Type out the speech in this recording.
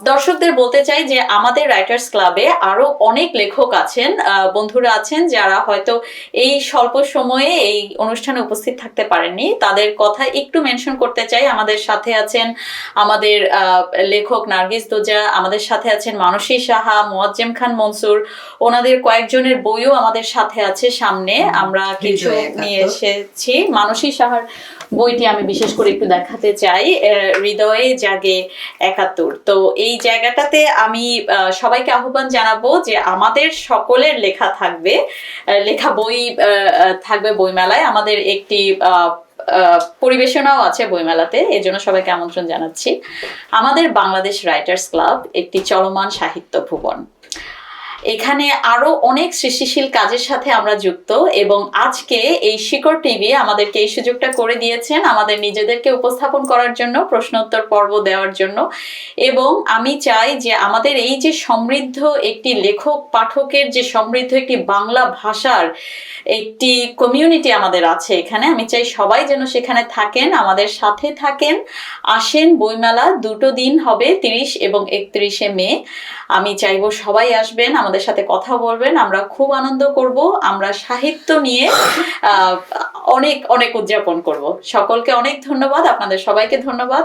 দর্শকদের বলতে চাই যে আমাদের রাইটার্স ক্লাবে আরো অনেক লেখক আছেন, বন্ধুরা আছেন যারা হয়তো এই স্বল্প সময়ে এই অনুষ্ঠানে উপস্থিত থাকতে পারেননি। তাদের কথা একটু মেনশন করতে চাই। আমাদের সাথে আছেন আমাদের লেখক নার্গিস দোজা, আমাদের সাথে আছেন মানসী সাহা, মোয়াজ্জেম খান মনসুর। ওনাদের কয়েকজনের বইও আমাদের সাথে আছে। সামনে আমরা কিছু নিয়ে এসেছি। মানসী সাহার বইটি আমি বিশেষ করে একটু দেখাতে চাই, হৃদয়ে জাগে ৭১। তো এই জায়গাটাতে আমি সবাইকে আহ্বান জানাবো যে আমাদের সকলের লেখা থাকবে, লেখা বই থাকবে বইমেলায়। আমাদের একটি পরিবেশনাও আছে বইমেলাতে, এর জন্য সবাইকে আমন্ত্রণ জানাচ্ছি। আমাদের বাংলাদেশ রাইটার্স ক্লাব একটি চলমান সাহিত্য ভুবন। এখানে আরো অনেক সৃষ্টিশীল কাজের সাথে আমরা যুক্ত, এবং আজকে এই শিকড় টিভি আমাদেরকে এই সুযোগটা করে দিয়েছেন আমাদের নিজেদেরকে উপস্থাপন করার জন্য, প্রশ্নোত্তর পর্ব দেওয়ার জন্য। এবং আমি চাই যে আমাদের এই যে সমৃদ্ধ একটি লেখক পাঠকের যে সমৃদ্ধ একটি বাংলা ভাষার একটি কমিউনিটি আমাদের আছে এখানে, আমি চাই সবাই যেন সেখানে থাকেন, আমাদের সাথে থাকেন। আসেন, বইমেলা 2টো দিন হবে, 30 এবং 31শে মে। আমি চাইবো সবাই আসবেন, আমাদের সাথে কথা বলবেন, আমরা খুব আনন্দ করব, আমরা সাহিত্য নিয়ে অনেক অনেক উদযাপন করব। সকলকে অনেক ধন্যবাদ, আপনাদের সবাইকে ধন্যবাদ।